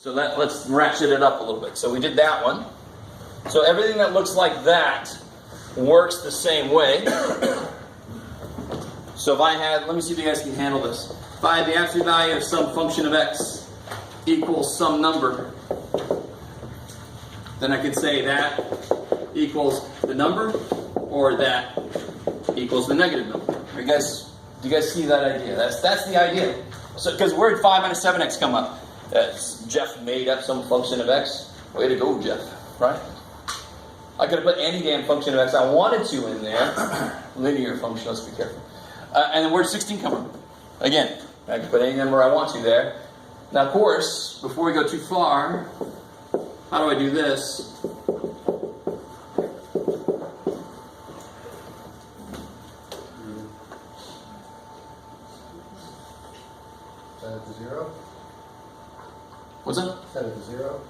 So let's ratchet it up a little bit. So we did that one. So everything that looks like that works the same way. So if I had, let me see if you guys can handle this. If I had the absolute value of some function of x equals some number, then I could say that equals the number, or that equals the negative number. Do you guys see that idea? That's the idea. So because where did 5 minus 7x come up? Jeff made up some function of x. Way to go, Jeff. Right? I could have put any damn function of x I wanted to in there. Linear function, let's be careful. And then where'd 16 come from? Again, I can put any number I want to there. Now, of course, before we go too far, how do I do this? Set it to 0. What's that? Set it to 0.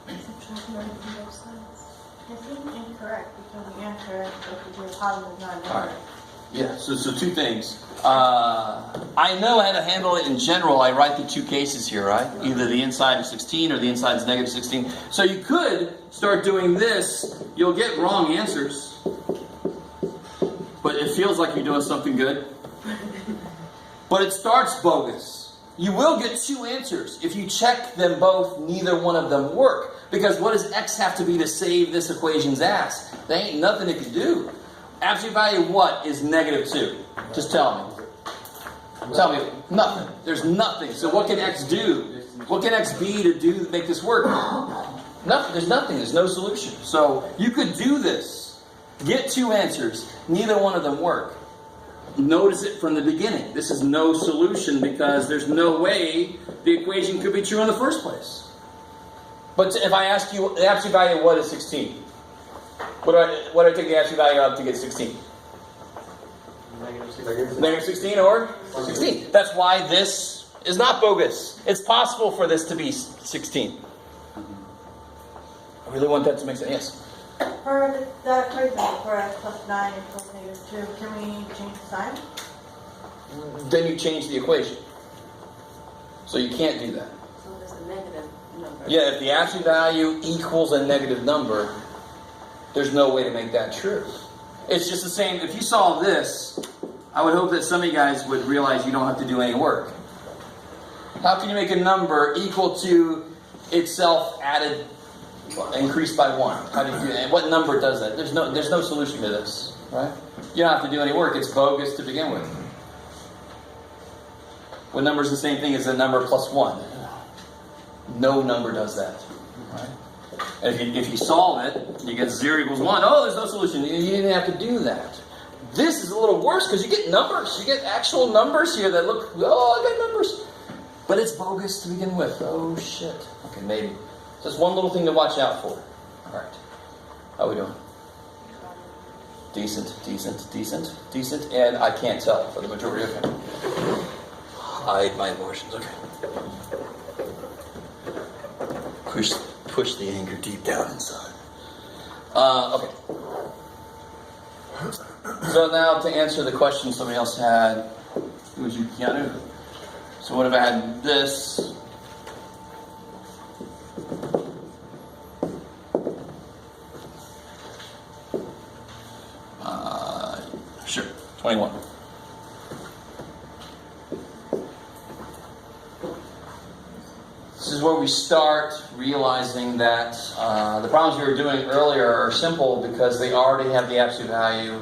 Subtract 9 from both sides. I think incorrect because the answer if you do positive 9. All right. Yeah, so two things. I know how to handle it in general. I write the two cases here, right? Either the inside is 16 or the inside is negative 16. So you could start doing this. You'll get wrong answers. But it feels like you're doing something good. But it starts bogus. You will get two answers. If you check them both, neither one of them work. Because what does x have to be to save this equation's ass? There ain't nothing it can do. Absolute value of what is negative 2? Just tell me. Tell me. Nothing. There's nothing. So what can x do? What can x be to make this work? Nothing. There's nothing. There's no solution. So you could do this. Get two answers. Neither one of them work. Notice it from the beginning. This is no solution because there's no way the equation could be true in the first place. But if I ask you the absolute value of what is 16? What do I take the absolute value of to get 16? Negative 16 or 16. That's why this is not bogus. It's possible for this to be 16. I really want that to make sense. Yes? For that equation, for x plus 9 equals negative 2, can we change the sign? Then you change the equation. So you can't do that. So there's a negative number. Yeah, if the absolute value equals a negative number, there's no way to make that true. It's just the same. If you solve this, I would hope that some of you guys would realize you don't have to do any work. How can you make a number equal to itself added, increased by 1? How do you do that? And what number does that? There's no solution to this, right? You don't have to do any work. It's bogus to begin with. What number is the same thing as a number plus 1? No number does that, right? And if you solve it, you get 0 equals 1. Oh, there's no solution. You didn't have to do that. This is a little worse because you get numbers. You get actual numbers here that look, oh, I got numbers. But it's bogus to begin with. Oh, shit. Okay, maybe. Just one little thing to watch out for. All right. How are we doing? Decent. And I can't tell for the majority of it. Hide my emotions. Okay. Push the anger deep down inside. Okay. So now to answer the question somebody else had, it was you, Keanu. So what if I had this? Sure, 21. This is where we start realizing that the problems we were doing earlier are simple because they already have the absolute value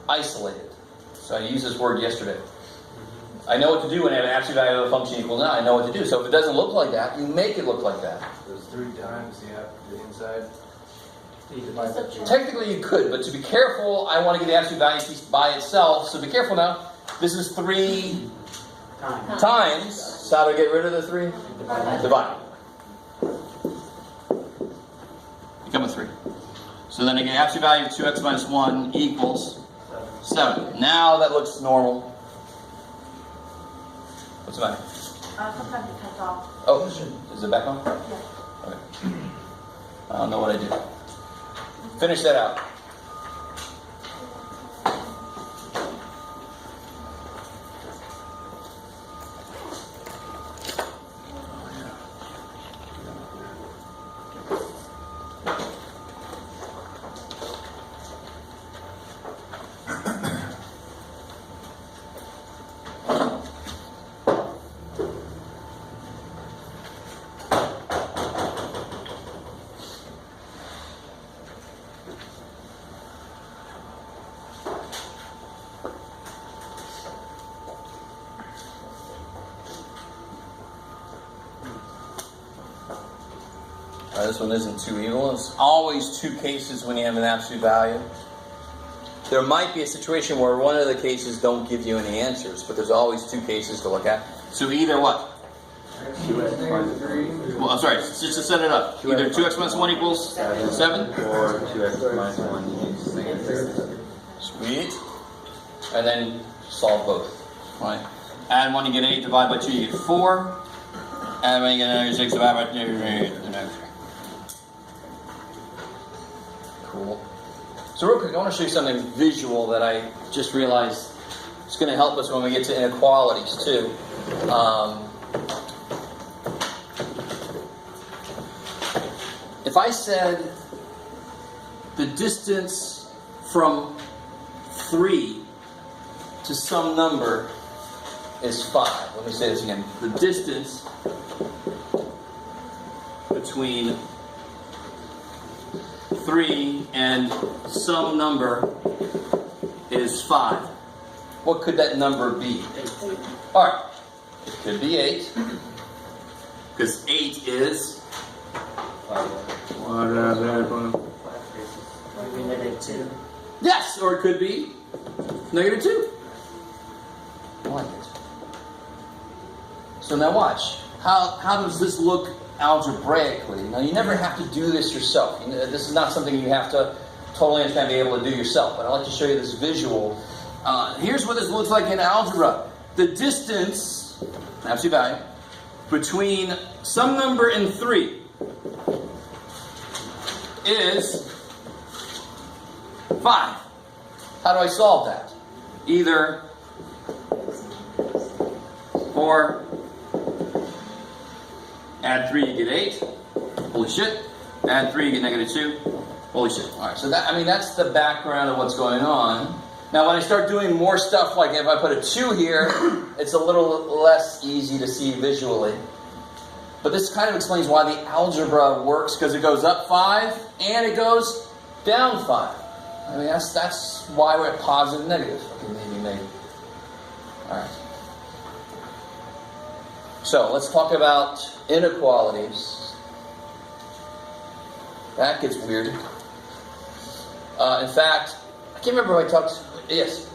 isolated. So I used this word yesterday. I know what to do when I have an absolute value of a function equal to 9. I know what to do. So if it doesn't look like that, you make it look like that. There's 3 times you have the inside. Technically you could, but to be careful, I want to get the absolute value piece by itself. So be careful now. This is 3 times. So how do I get rid of the 3? Divide. Become a 3. So then I get absolute value of 2x minus 1 equals 7. Now that looks normal. What's the matter? Sometimes it cuts off. Oh, is it back on? Yeah. Okay. I don't know what I did. Finish that out. This one isn't too evil. It's always two cases when you have an absolute value. There might be a situation where one of the cases don't give you any answers, but there's always two cases to look at. So either what? Well, I'm sorry, just to set it up. Either 2x minus 1 equals 7? Or 2x minus 1 equals negative 6. Sweet. And then solve both. Right. Add 1, you get 8. Divide by 2, you get 4. And when you get another 6, divide by 2, you get another 3. Cool. So real quick, I want to show you something visual that I just realized is going to help us when we get to inequalities too. If I said the distance from 3 to some number is 5. Let me say this again. The distance between 3 and some number is 5. What could that number be? Alright, it could be 8. Because 8 is... Maybe negative 2. Yes, or it could be negative 2. I like it. So now watch. How does this look algebraically? Now you never have to do this yourself. This is not something you have to totally understand and be able to do yourself. But I'd like to show you this visual. Here's what this looks like in algebra. The distance, absolute value, between some number and 3 is 5. How do I solve that? Either 4, add 3, you get 8. Holy shit. Add 3, you get negative 2. Holy shit. Alright, so that's the background of what's going on. Now when I start doing more stuff, like if I put a 2 here, it's a little less easy to see visually. But this kind of explains why the algebra works, because it goes up 5 and it goes down 5. I mean, that's why we're at positive and negative. Maybe. Alright. So, let's talk about inequalities. That gets weird. In fact, I can't remember if I talked... Yes? Is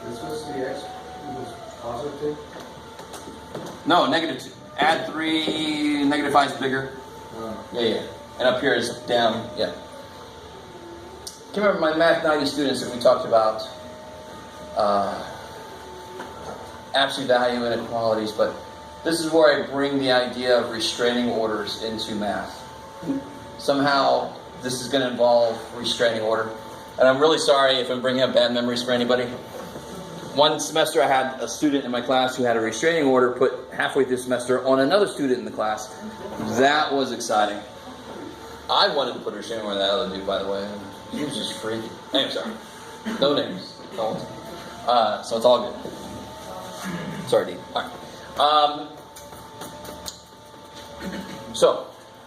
this supposed to be x equals positive 2? No, negative 2. Add 3, negative 5 is bigger. Yeah. And up here is down, yeah. I can't remember my Math 90 students that we talked about absolute value inequalities, but this is where I bring the idea of restraining orders into math. Somehow, this is going to involve restraining order. And I'm really sorry if I'm bringing up bad memories for anybody. One semester I had a student in my class who had a restraining order put halfway through the semester on another student in the class. That was exciting. I wanted to put a restraining order on that other dude, by the way. He was just freaky. Anyway, sorry. No names. Don't. So it's all good. Sorry, Dean. Alright. So,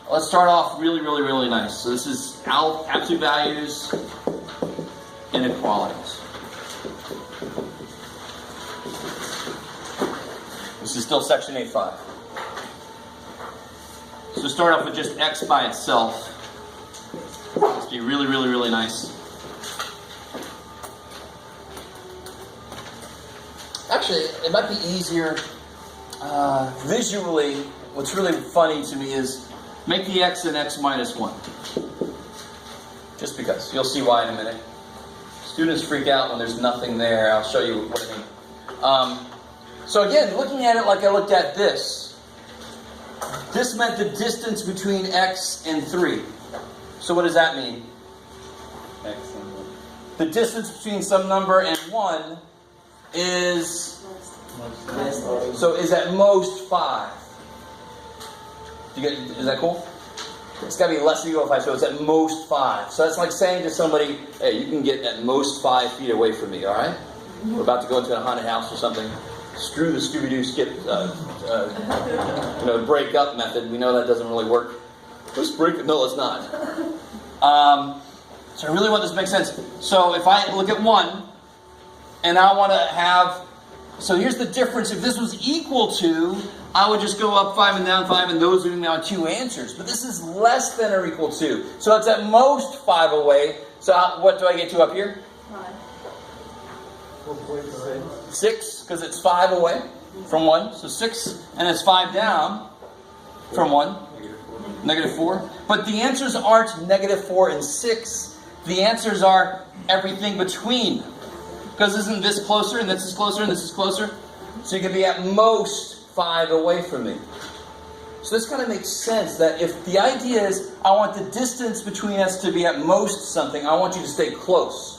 let's start off really, really, really nice. So this is absolute values, inequalities. This is still section 8.5. So start off with just x by itself. Let's be really, really, really nice. Actually, it might be easier visually. What's really funny to me is make the x and x minus 1. Just because. You'll see why in a minute. Students freak out when there's nothing there. I'll show you what I mean. So again, looking at it like I looked at this meant the distance between x and 3. So what does that mean? X and 1. The distance between some number and 1 is... So is at most 5. Is that cool? It's got to be less than equal to 5, so it's at most 5. So that's like saying to somebody, hey, you can get at most 5 feet away from me, alright? We're about to go into a haunted house or something. Screw the Scooby-Doo skip, break up method. We know that doesn't really work. Let's break it. No, let's not. So I really want this to make sense. So if I look at 1, and I want to have... So here's the difference. If this was equal to, I would just go up 5 and down 5, and those would be my two answers. But this is less than or equal to. So it's at most 5 away. So what do I get to up here? 6, because it's 5 away from 1. So 6, and it's 5 down from 1. -4. But the answers aren't -4 and 6. The answers are everything between. Because isn't this closer, and this is closer, and this is closer? So you can be at most 5 away from me. So this kind of makes sense that if the idea is I want the distance between us to be at most something, I want you to stay close.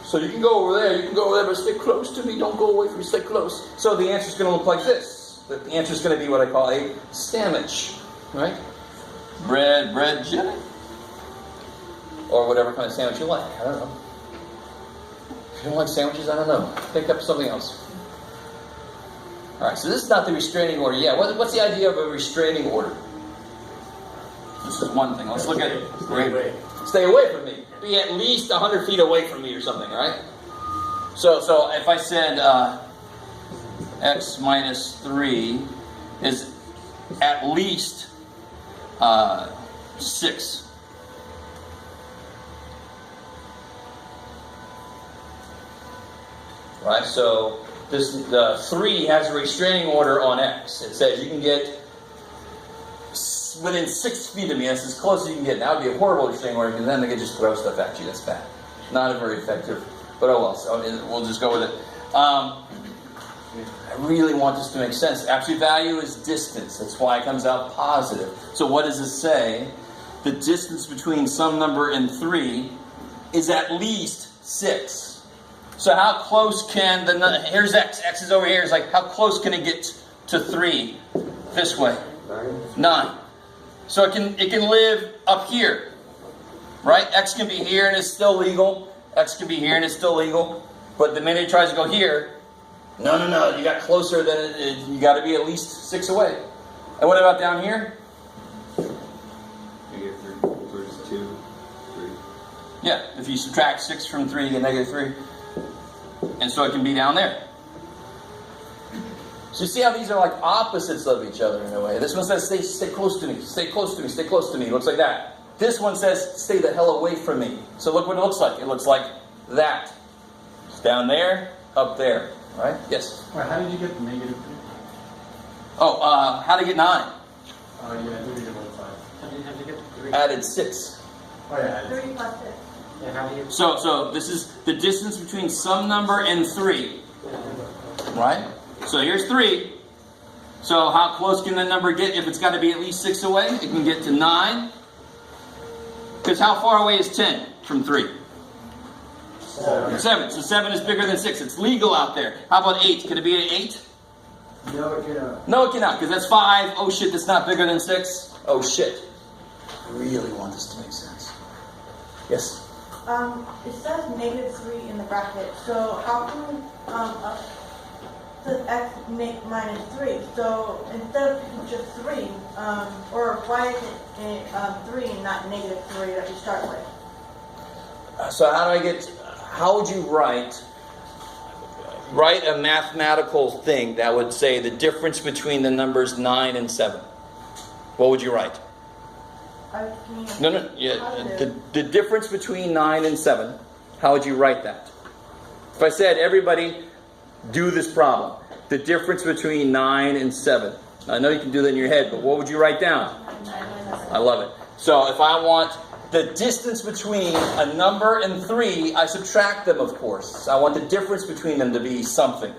So you can go over there, you can go over there, but stay close to me. Don't go away from me, stay close. So the answer is going to look like this. The answer is going to be what I call a sandwich, right? Bread, jelly. Or whatever kind of sandwich you like. I don't know. If you don't like sandwiches, I don't know. Pick up something else. Alright, so this is not the restraining order. Yeah, what's the idea of a restraining order? This is one thing. Let's look at it. Stay away from me. Be at least 100 feet away from me or something, right? So if I said x minus 3 is at least 6. Right, so this 3 has a restraining order on x. It says you can get within 6 feet of me. That's as close as you can get. That would be a horrible restraining order because then they could just throw stuff at you. That's bad. Not a very effective, but oh well. So we'll just go with it. I really want this to make sense. Absolute value is distance. That's why it comes out positive. So what does this say? The distance between some number and 3 is at least 6. So how close can here's x. X is over here. It's like, how close can it get to 3 this way? 9. So it can live up here. Right? X can be here and it's still legal. X can be here and it's still legal. But the minute it tries to go here, no. You got closer than you got to be at least 6 away. And what about down here? -3 versus 2, 3. Yeah, if you subtract 6 from 3, you get -3. And so it can be down there. So you see how these are like opposites of each other in a way. This one says, stay close to me, stay close to me, stay close to me. It looks like that. This one says, stay the hell away from me. So look what it looks like. It looks like that. It's down there, up there. Right? Yes? Wait, how did you get the -3? Oh, how to get 9? Oh, yeah, I think you get 1 5. How did you get 3? Added 6. Oh, yeah. 3 plus 6. Yeah, how do you... So this is the distance between some number and 3. Right? So here's 3. So how close can the number get? If it's got to be at least 6 away, it can get to 9. Because how far away is 10 from 3? 7. So 7 is bigger than 6. It's legal out there. How about 8? Can it be an 8? No, it cannot. No, it cannot, because that's 5. Oh shit, that's not bigger than 6. Oh shit. I really want this to make sense. Yes? It says -3 in the bracket, so how can, it says x minus 3, so instead of just 3, or why is it 3 and not -3 that you start with? So how would you write a mathematical thing that would say the difference between the numbers 9 and 7? What would you write? No, yeah, the difference between 9 and 7, how would you write that? If I said, everybody, do this problem. The difference between 9 and 7. I know you can do that in your head, but what would you write down? I love it. So if I want the distance between a number and 3, I subtract them, of course. I want the difference between them to be something.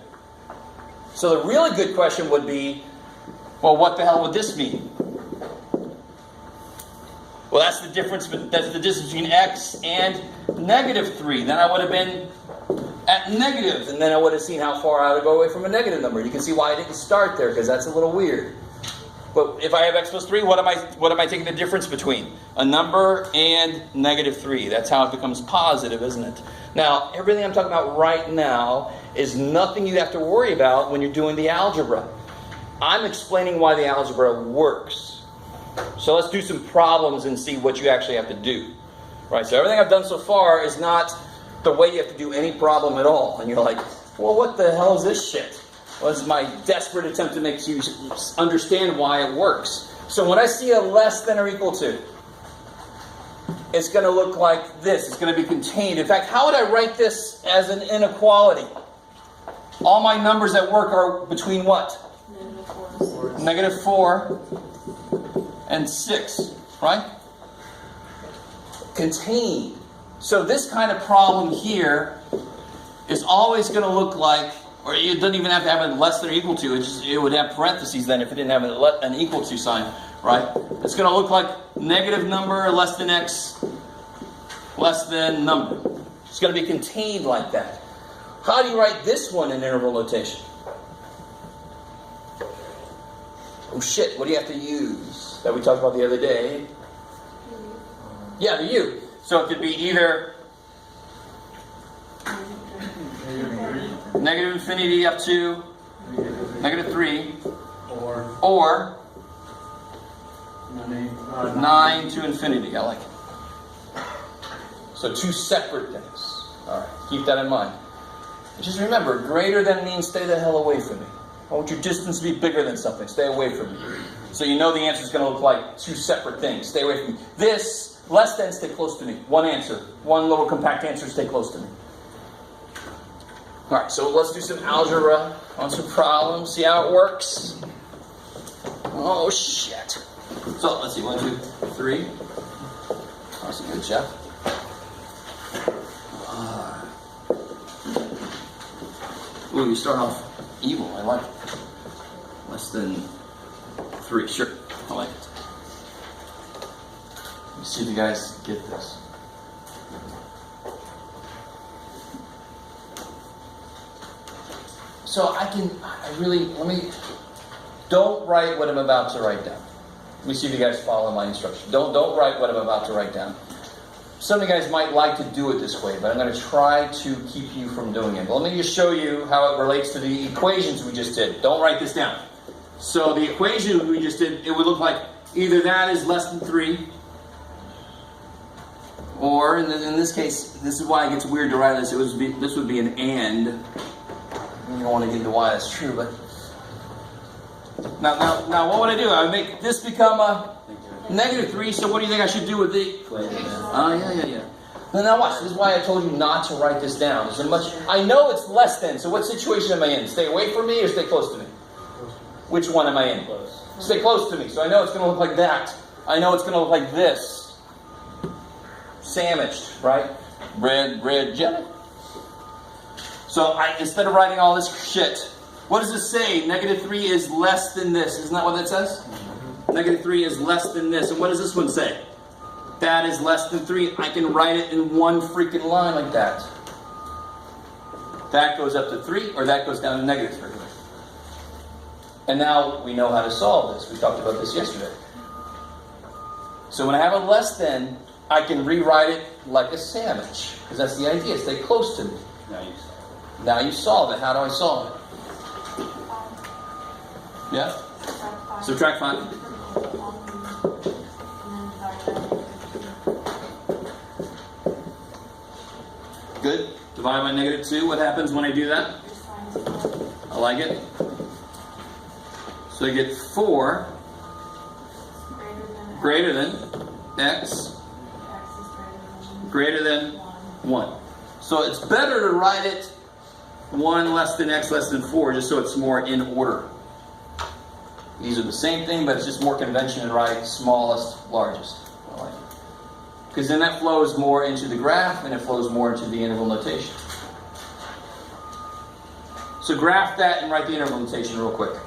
So the really good question would be, well, what the hell would this mean? Well, that's the difference between x and -3. Then I would have been at negative, and then I would have seen how far I would go away from a negative number. You can see why I didn't start there, because that's a little weird. But if I have x plus 3, what am I taking the difference between? A number and -3. That's how it becomes positive, isn't it? Now, everything I'm talking about right now is nothing you have to worry about when you're doing the algebra. I'm explaining why the algebra works. So let's do some problems and see what you actually have to do. Right, so everything I've done so far is not the way you have to do any problem at all. And you're like, well, what the hell is this shit? was my desperate attempt to make you understand why it works. So when I see a less than or equal to, it's going to look like this. It's going to be contained. In fact, how would I write this as an inequality? All my numbers at work are between what? Negative 4 and 6. -4 and 6, right? Contained. So this kind of problem here is always going to look like, or it doesn't even have to have a less than or equal to. It would have parentheses then if it didn't have an equal to sign, right? It's going to look like negative number less than x less than number. It's going to be contained like that. How do you write this one in interval notation? Oh shit, what do you have to use? That we talked about the other day. Yeah, the u. So it could be either negative infinity up to negative 3 or 9 to infinity. I like it. So two separate things. Alright, keep that in mind. Just remember, greater than means stay the hell away from me. I want your distance to be bigger than something. Stay away from me. So you know the answer is going to look like two separate things. Stay away from me. This, less than, stay close to me. One answer. One little compact answer, stay close to me. Alright, so let's do some algebra on some problems. See how it works? Oh, shit. So, let's see. 1, 2, 3. That's a good job. Ooh, you start off evil. I like it. Less than 3. Sure. I like it. Let me see if you guys get this. So don't write what I'm about to write down. Let me see if you guys follow my instruction. Don't write what I'm about to write down. Some of you guys might like to do it this way, but I'm going to try to keep you from doing it. But let me just show you how it relates to the equations we just did. Don't write this down. So the equation we just did, it would look like either that is less than 3, or in this case, this is why it gets weird to write this. This would be an and. You don't want to get into why that's true, but now what would I do? I would make this become a negative 3. So what do you think I should do with the? Yeah. Now watch. This is why I told you not to write this down. I know it's less than. So what situation am I in? Stay away from me or stay close to me? Which one am I in? Stay close to me. So I know it's going to look like that. I know it's going to look like this. Sandwiched, right? Bread, jelly. So instead of writing all this shit, what does it say? Negative 3 is less than this. Isn't that what that says? Negative 3 is less than this. And what does this one say? That is less than 3. I can write it in one freaking line like that. That goes up to 3, or that goes down to negative 3. And now we know how to solve this. We talked about this yesterday. So when I have a less than, I can rewrite it like a sandwich. Because that's the idea. Stay close to me. Now you solve it. How do I solve it? Yeah? Subtract 5. Good. Divide by negative 2. What happens when I do that? I like it. So I get 4 greater than x greater than 1. So it's better to write it 1 less than x less than 4, just so it's more in order. These are the same thing, but it's just more convention to write smallest, largest. I like it. Because then that flows more into the graph, and it flows more into the interval notation. So graph that and write the interval notation real quick.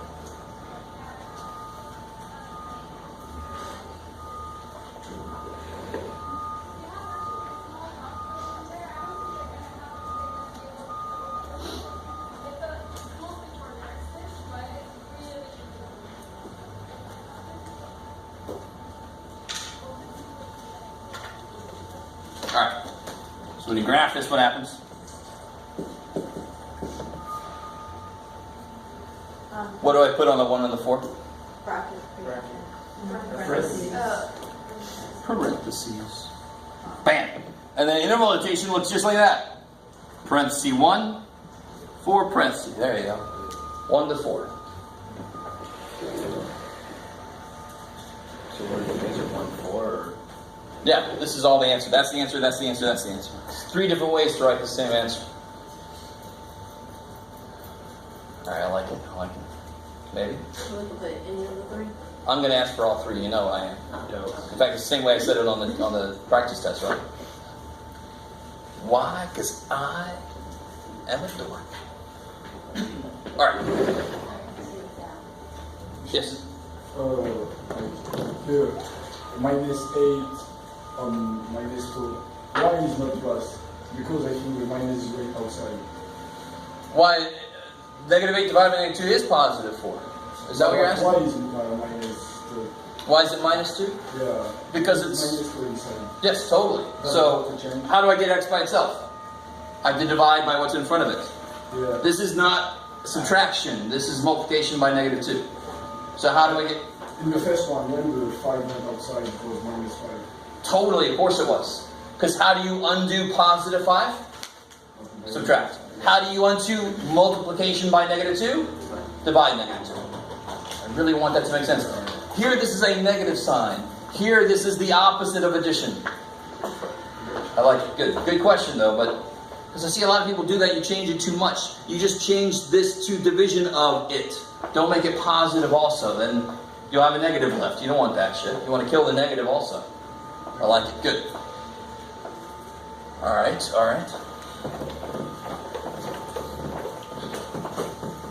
Alright, so when you graph this, what happens? What do I put on the 1 and the 4? Bracket. Parentheses. Bam! And then interval notation looks just like that. Parenthesis 1, 4 parentheses. There you go. 1 to 4. So what did you measure 1, 4, or? Yeah, this is all the answer. That's the answer, that's the answer, that's the answer. 3 different ways to write the same answer. Alright, I like it, I like it. Maybe? Should we put any of the three? I'm going to ask for all 3, you know I am. In fact, it's the same way I said it on the practice test, right? Why? Because I am a dork. Alright. Yes? Here, -8 on -2. Why is not plus? Because I think the minus is going outside. Why? -8 divided by -2 is positive 4. Is that what you're asking? Why is it -2? Why is it -2? Yeah. Because it's... -2 inside. Yes, totally. So, how do I get x by itself? I have to divide by what's in front of it. Yeah. This is not subtraction. This is multiplication by -2. So how do I get... In the first one, when the 5 went outside, it was -5. Totally, of course it was. Because how do you undo positive 5? Subtract. How do you undo multiplication by -2? Divide -2. I really want that to make sense. Here, this is a negative sign. Here, this is the opposite of addition. I like it. Good. Good question, though, but because I see a lot of people do that, you change it too much. You just change this to division of it. Don't make it positive also. Then you'll have a negative left. You don't want that shit. You want to kill the negative also. I like it. Good. All right. All right.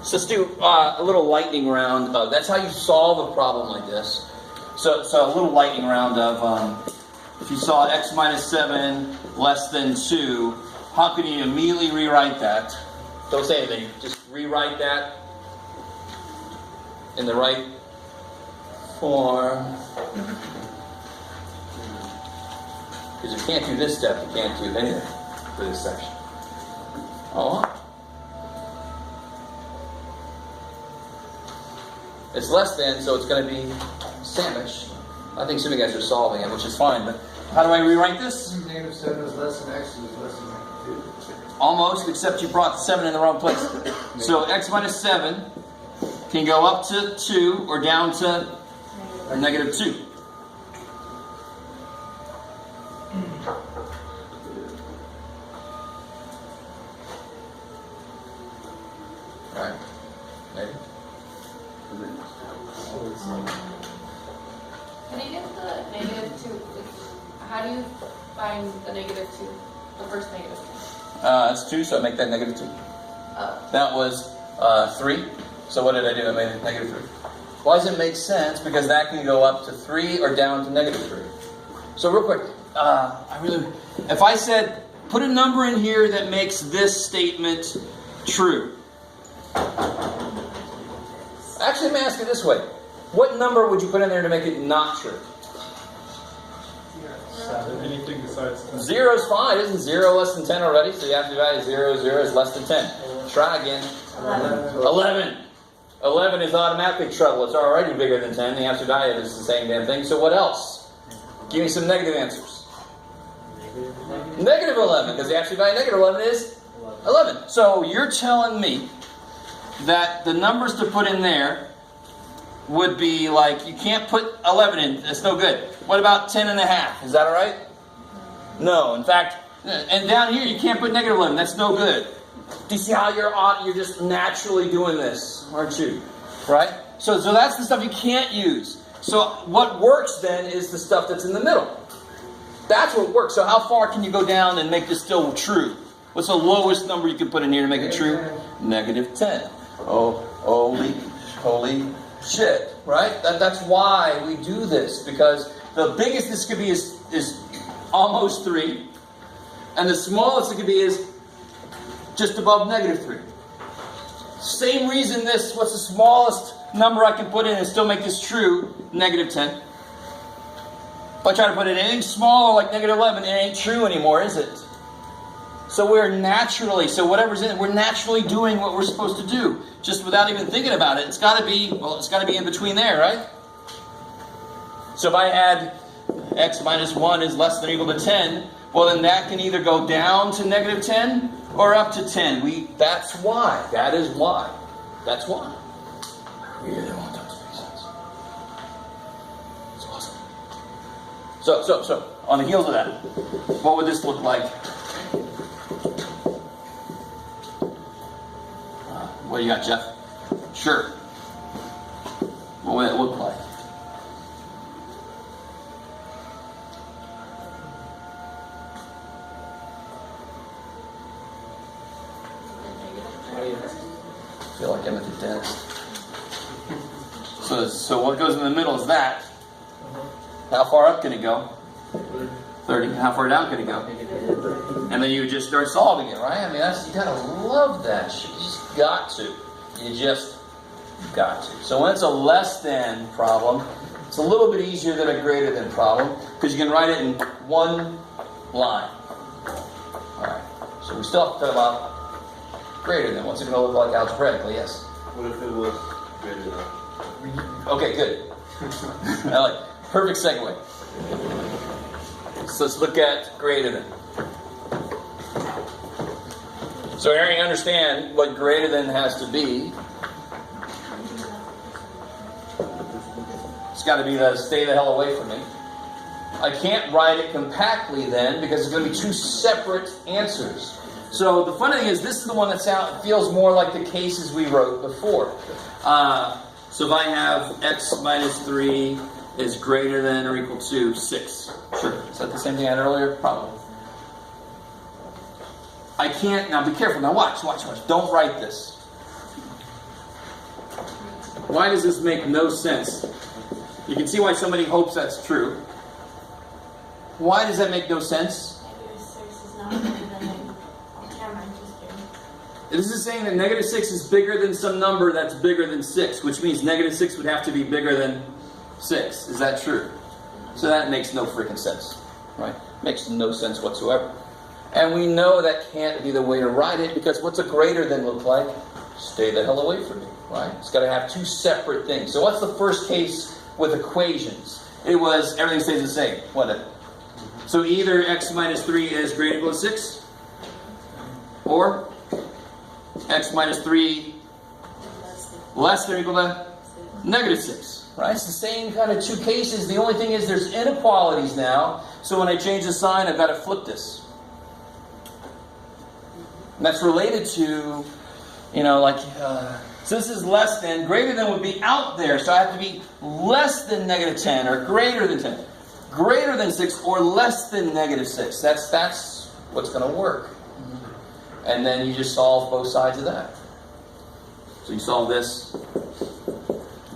So let's do a little lightning round. That's how you solve a problem like this. So a little lightning round of if you saw x minus 7 less than 2, how can you immediately rewrite that? Don't say anything. Just rewrite that in the right form. Because you can't do this step, you can't do anything for this section. Oh. It's less than, so it's going to be sandwich. I think some of you guys are solving it, which is fine, but how do I rewrite this? -7 is less than x is less than -2. Almost, except you brought 7 in the wrong place. So x minus 7 can go up to 2 or down to -2. Right? Maybe. Can I get the -2? How do you find the -2? The first -2? That's 2, so I make that -2. That was 3. So what did I do? I made it -3. Why does it make sense? Because that can go up to 3 or down to -3. So real quick, if I said, put a number in here that makes this statement true. Actually, let me ask it this way. What number would you put in there to make it not true? Anything besides 0 is fine. Isn't 0 less than 10 already? So the absolute value of 0, 0 is less than 10. Try again. 11. 11 is automatically trouble. It's already bigger than 10. The absolute value is the same damn thing. So what else? Give me some negative answers. Negative 11, because the absolute value of negative 11 is 11. So you're telling me that the numbers to put in there would be like, you can't put 11 in, that's no good. What about 10 and a half? Is that all right? No, in fact, and down here you can't put negative 11, that's no good. Do you see how you're just naturally doing this, aren't you? Right? So that's the stuff you can't use. So what works then is the stuff that's in the middle. That's what works. So how far can you go down and make this still true? What's the lowest number you can put in here to make it true? -10. Oh, holy shit, right? That's why we do this, because the biggest this could be is almost 3, and the smallest it could be is just above -3. Same reason what's the smallest number I can put in and still make this true? -10. If I try to put in anything smaller like -11, it ain't true anymore, is it? So whatever's in it, we're naturally doing what we're supposed to do, just without even thinking about it. It's got to be in between there, right? So if I had x minus 1 is less than or equal to 10, well then that can either go down to -10 or up to 10. That is why. That's why. I really want that to make sense. It's awesome. So, on the heels of that, what would this look like? What do you got, Jeff? Sure. What would it look like? I feel like I'm at the dentist. So what goes in the middle is that. How far up can it go? 30. How far down can it go? And then you just start solving it, right? I mean, you gotta love that shit. You just got to. You just got to. So when it's a less than problem, it's a little bit easier than a greater than problem because you can write it in one line. All right. So we still have to talk about greater than. What's it going to look like algebraically? Yes. What if it was greater than? Okay, good. I like it. Perfect segue. So let's look at greater than. So Aaron, you understand what greater than has to be. It's got to be the stay the hell away from me. I can't write it compactly then because it's going to be two separate answers. So the funny thing is, this is the one that feels more like the cases we wrote before. So if I have x minus 3 is greater than or equal to 6. Sure. Is that the same thing I had earlier? Probably. I can't, now be careful, now watch. Don't write this. Why does this make no sense? You can see why somebody hopes that's true. Why does that make no sense? -6 is not bigger than I'm just kidding. This is saying that -6 is bigger than some number that's bigger than 6, which means -6 would have to be bigger than 6. Is that true? So that makes no freaking sense, right? Makes no sense whatsoever. And we know that can't be the way to write it because what's a greater than look like? Stay the hell away from me, right? It's got to have two separate things. So what's the first case with equations? It was everything stays the same. What? So either x minus 3 is greater than 6, or x minus 3 less than or equal to -6. Right? It's the same kind of two cases. The only thing is there's inequalities now. So when I change the sign, I've got to flip this. And that's related to, so this is less than, greater than would be out there. So I have to be less than -10 or greater than 10. Greater than 6 or less than -6. That's what's going to work. And then you just solve both sides of that. So you solve this.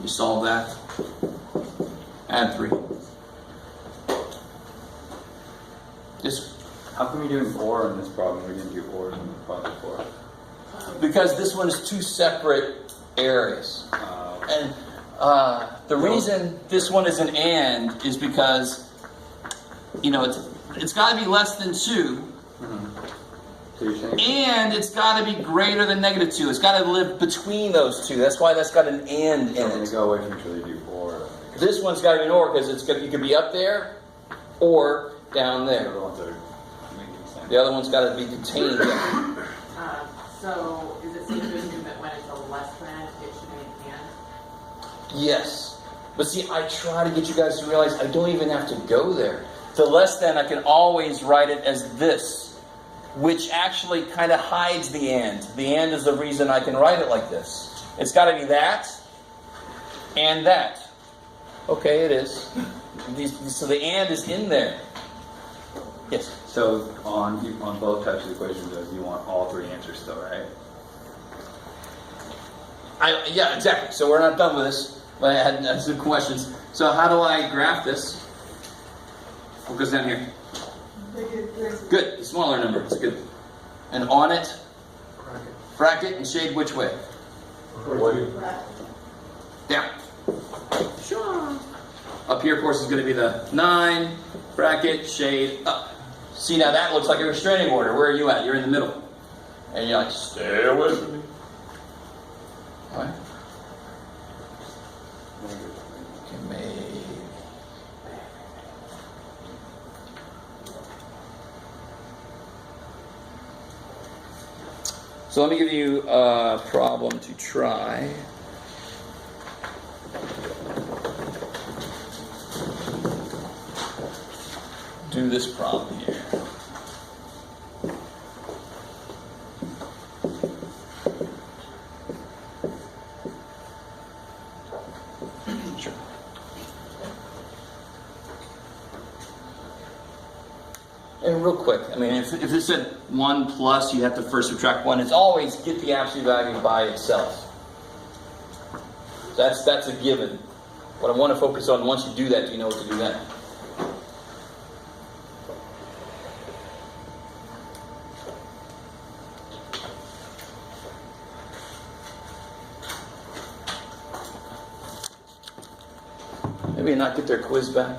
You solve that. Add 3. Yes. How come you're doing or in this problem? We didn't do or in the problem before. Because this one is two separate areas. And the reason this one is an and is because, it's got to be less than 2. So you're saying And it's got to be greater than -2. It's got to live between those two. That's why that's got an and in I'm going it. to go away from usually do or. This one's got to be an or because you could be up there or down The there. other ones are making sense. The other one's got to be contained there. So is it safe to assume that when it's a less than, it should be an and? Yes. But see, I try to get you guys to realize I don't even have to go there. The less than, I can always write it as this, which actually kind of hides the and. The and is the reason I can write it like this. It's got to be that and that. Okay, it is. So the and is in there. Yes. So on both types of equations, though, you want all three answers still, right? Yeah, exactly. So we're not done with this. But I had some questions. So how do I graph this? What goes down here? Good. The smaller number. It's good. And on it, bracket and shade which way? Down. Sure. Up here, of course, is going to be the 9, bracket, shade, up. See, now that looks like a restraining order. Where are you at? You're in the middle. And you're like, stay away from me. All right. Okay, maybe. So let me give you a problem to try. Do this problem here. Sure. And real quick, I mean, if it said 1 plus, you have to first subtract 1. It's always get the absolute value by itself. That's a given. What I want to focus on, once you do that, do you know what to do then? Maybe not get their quiz back.